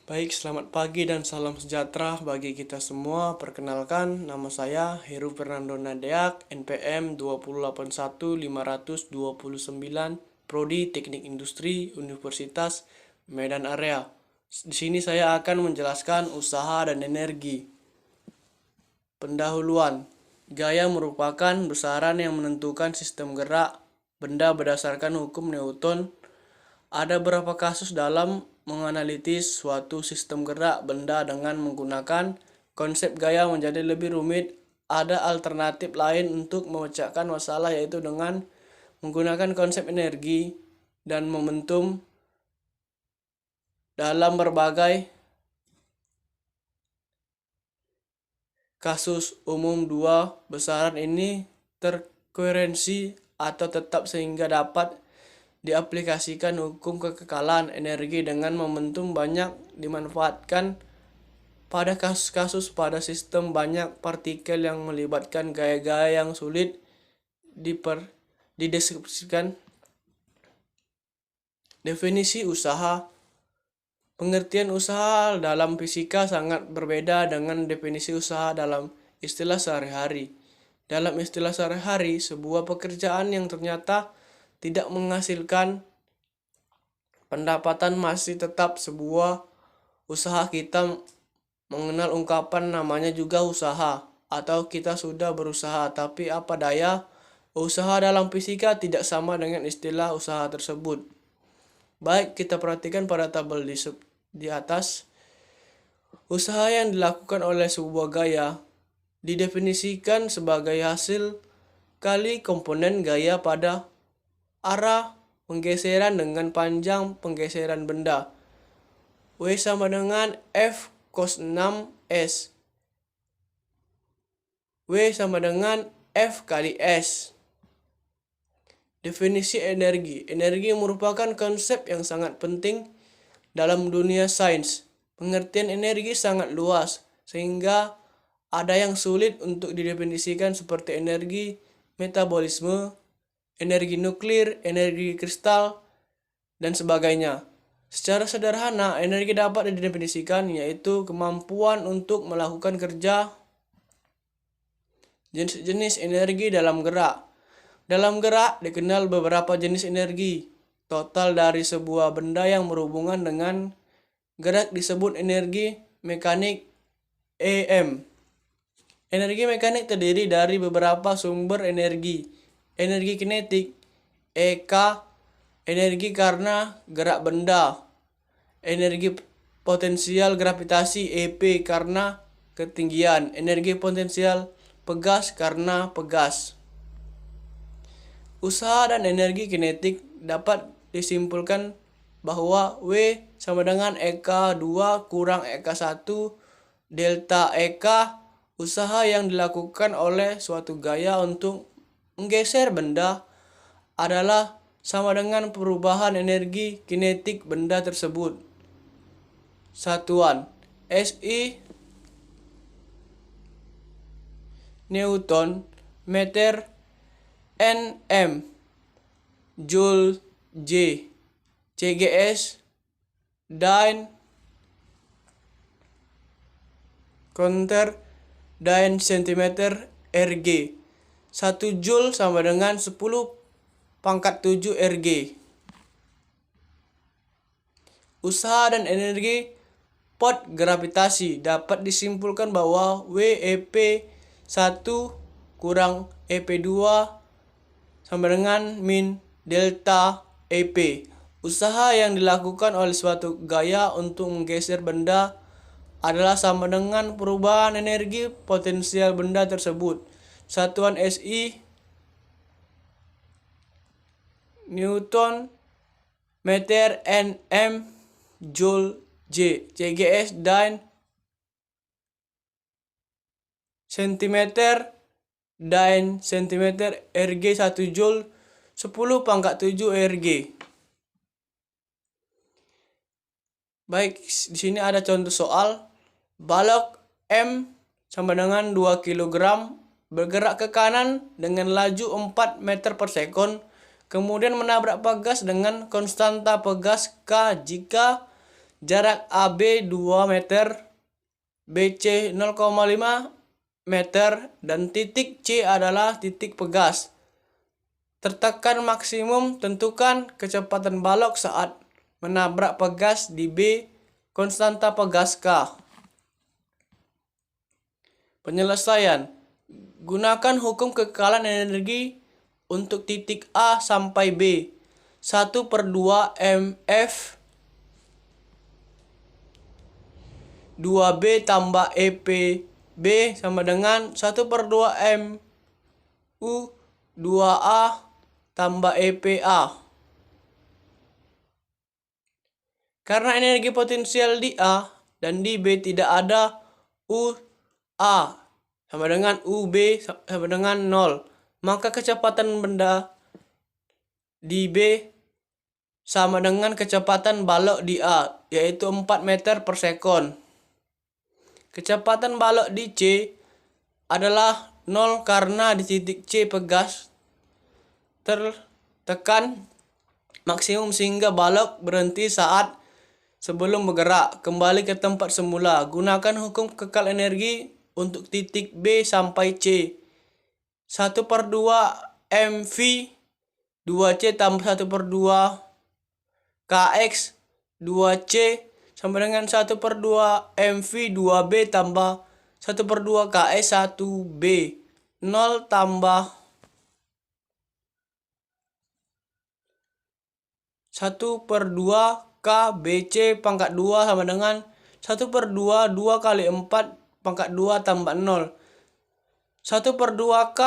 Baik, selamat pagi dan salam sejahtera bagi kita semua. Perkenalkan, nama saya Heru Fernando Nadeak, NPM 2081529, Prodi Teknik Industri, Universitas Medan Area. Di sini saya akan menjelaskan usaha dan energi. Pendahuluan. Gaya merupakan besaran yang menentukan sistem gerak benda berdasarkan hukum Newton. Ada beberapa kasus dalam menganalisis suatu sistem gerak benda dengan menggunakan konsep gaya menjadi lebih rumit. Ada alternatif lain untuk memecahkan masalah, yaitu dengan menggunakan konsep energi dan momentum. Dalam berbagai kasus umum, dua besaran ini terkoherensi atau tetap sehingga dapat diaplikasikan hukum kekekalan energi dengan momentum banyak dimanfaatkan pada kasus-kasus pada sistem banyak partikel yang melibatkan gaya-gaya yang sulit dideskripsikan. Definisi usaha. Pengertian usaha dalam fisika sangat berbeda dengan definisi usaha dalam istilah sehari-hari. Dalam istilah sehari-hari, sebuah pekerjaan yang ternyata tidak menghasilkan pendapatan masih tetap sebuah usaha. Kita mengenal ungkapan namanya juga usaha, atau kita sudah berusaha, tapi apa daya, usaha dalam fisika tidak sama dengan istilah usaha tersebut. Baik, kita perhatikan pada tabel di atas. Usaha yang dilakukan oleh sebuah gaya didefinisikan sebagai hasil kali komponen gaya pada arah penggeseran dengan panjang penggeseran benda. W sama dengan F cos 6S. W sama dengan F kali S. Definisi energi. Energi merupakan konsep yang sangat penting dalam dunia sains. Pengertian energi sangat luas, sehingga ada yang sulit untuk didefinisikan seperti energi metabolisme, energi nuklir, energi kristal, dan sebagainya. Secara sederhana, energi dapat didefinisikan yaitu kemampuan untuk melakukan kerja. Jenis-jenis energi dalam gerak. Dalam gerak dikenal beberapa jenis energi. Total dari sebuah benda yang berhubungan dengan gerak disebut energi mekanik EM. Energi mekanik terdiri dari beberapa sumber energi. Energi kinetik EK, energi karena gerak benda. Energi potensial gravitasi EP karena ketinggian. Energi potensial pegas karena pegas. Usaha dan energi kinetik dapat disimpulkan bahwa W sama dengan EK2 kurang EK1 delta EK. Usaha yang dilakukan oleh suatu gaya untuk menggeser benda adalah sama dengan perubahan energi kinetik benda tersebut. Satuan SI Newton meter, Nm Joule J, CGS Dyne Counter Dyne cm Rg. 1 Joule sama dengan 10⁻⁷ Rg. Usaha dan energi pot gravitasi dapat disimpulkan bahwa WEP1 kurang EP2 sama dengan min delta EP. Usaha yang dilakukan oleh suatu gaya untuk menggeser benda adalah sama dengan perubahan energi potensial benda tersebut. Satuan SI Newton meter, Nm Joule J, CGS Dyne cm Dyne cm Rg. 1 Joule 10⁻⁷ Rg. Baik, di sini ada contoh soal. Balok M sama dengan 2 kg bergerak ke kanan dengan laju 4 meter per sekon, kemudian menabrak pegas dengan konstanta pegas K jika Jarak AB 2 meter, BC 0,5 meter, dan titik C adalah titik pegas. Tertekan maksimum, tentukan kecepatan balok saat menabrak pegas di B, konstanta pegas K. Penyelesaian. Gunakan hukum kekekalan energi untuk titik A sampai B. 1/2 mF 2B tambah EP B sama dengan 1/2 MU 2A tambah EPA. Karena energi potensial di A dan di B tidak ada, UA sama dengan UB sama dengan 0, maka kecepatan benda di B sama dengan kecepatan balok di A, yaitu 4 meter per sekon. Kecepatan balok di C adalah 0 karena di titik C pegas tertekan maksimum sehingga balok berhenti saat sebelum bergerak kembali ke tempat semula. Gunakan hukum kekal energi untuk titik B sampai C. 1/2 MV 2C tambah 1/2 KX 2C sama dengan 1/2 MV 2B tambah 1/2 KS 1B. 0 tambah 1/2 KBC pangkat 2 sama dengan 1/2 2 kali 4 pangkat 2 tambah 0. 1/2 K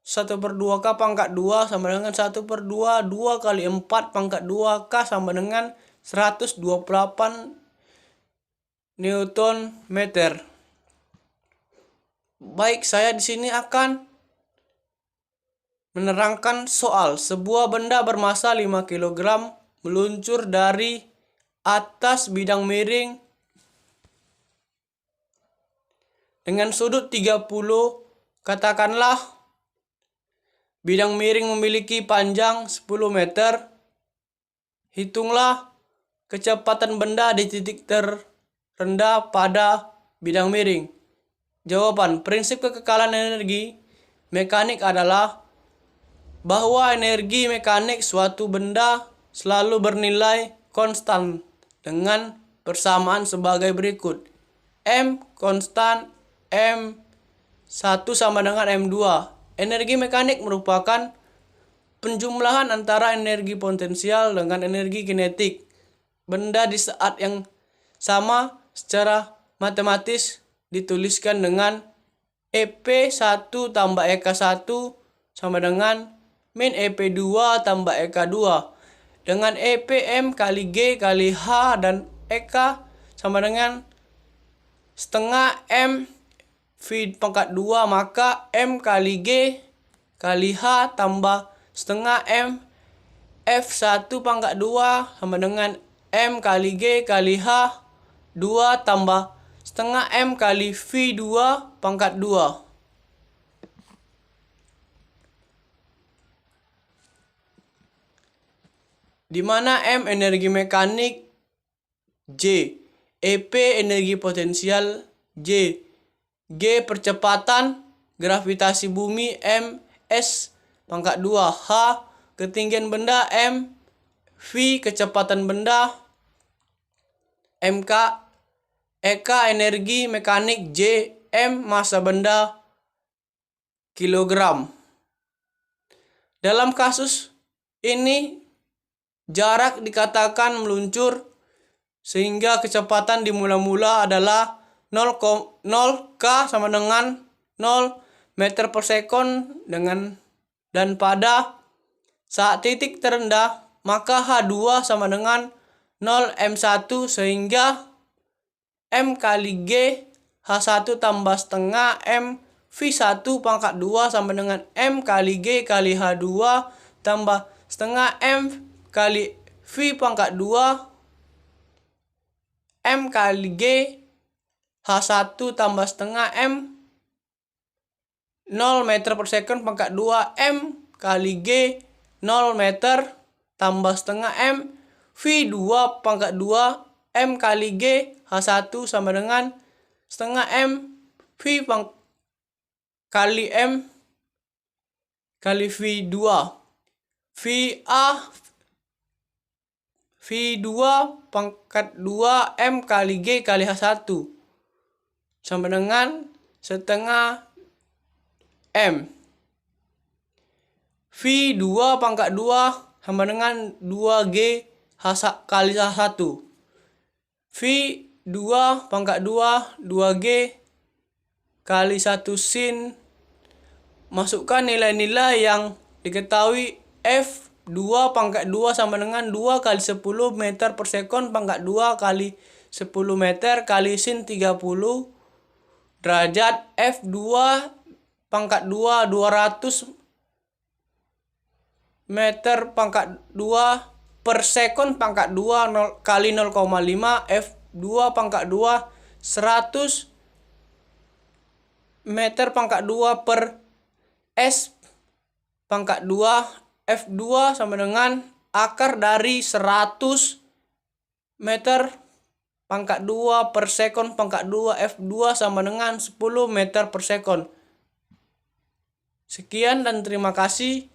1/2 K pangkat 2 sama dengan 1/2 2 kali 4 pangkat 2 K sama dengan 128 Newton meter. Baik, saya di sini akan menerangkan soal. Sebuah benda bermasa 5 kg meluncur dari atas bidang miring dengan sudut 30. Katakanlah bidang miring memiliki panjang 10 meter. Hitunglah kecepatan benda di titik terendah pada bidang miring. Jawaban. Prinsip kekekalan energi mekanik adalah bahwa energi mekanik suatu benda selalu bernilai konstan dengan persamaan sebagai berikut. M konstan, M1 sama dengan M2. Energi mekanik merupakan penjumlahan antara energi potensial dengan energi kinetik benda di saat yang sama. Secara matematis dituliskan dengan EP1 tambah EK1 sama dengan min EP2 tambah EK2, dengan EPM kali G kali H dan EK sama dengan setengah M V pangkat 2, maka M kali G kali H tambah setengah M F1 pangkat 2 sama dengan M kali G kali H 2 tambah setengah M kali V2 pangkat 2. Di mana M energi mekanik, J EP energi potensial, J G percepatan gravitasi bumi, M S pangkat 2, H ketinggian benda, M V kecepatan benda, MK EK energi mekanik, J M massa benda, kilogram. Dalam kasus ini jarak dikatakan meluncur sehingga kecepatan di mula-mula adalah 0 K sama dengan 0 meter per sekon dan pada saat titik terendah maka H2 sama dengan 0 M1 sehingga M kali G H1 tambah setengah M V1 pangkat 2 sama dengan M kali G kali H2 tambah setengah M kali V pangkat 2 M kali G H1 tambah setengah M 0 meter per sekon pangkat 2 M kali G 0 meter tambah setengah M V2 pangkat 2 M kali G H1 sama dengan setengah M V kali M kali V2. VA V2 pangkat 2 M kali G kali H1 sama dengan setengah M. V2 pangkat 2 sama dengan 2G kali H1. V2 pangkat 2 2G kali 1 sin. Masukkan nilai-nilai yang diketahui. F2 pangkat 2 sama dengan 2 kali 10 meter per sekon pangkat 2 kali 10 meter kali sin 30 derajat. F2 pangkat 2 200 meter pangkat 2 per sekon pangkat 2 kali 0,5. F2 pangkat 2 100 meter pangkat 2 per S pangkat 2. F2 sama dengan akar dari 100 meter pangkat 2 per sekon pangkat 2. F2 sama dengan 10 meter per sekon. Sekian dan terima kasih.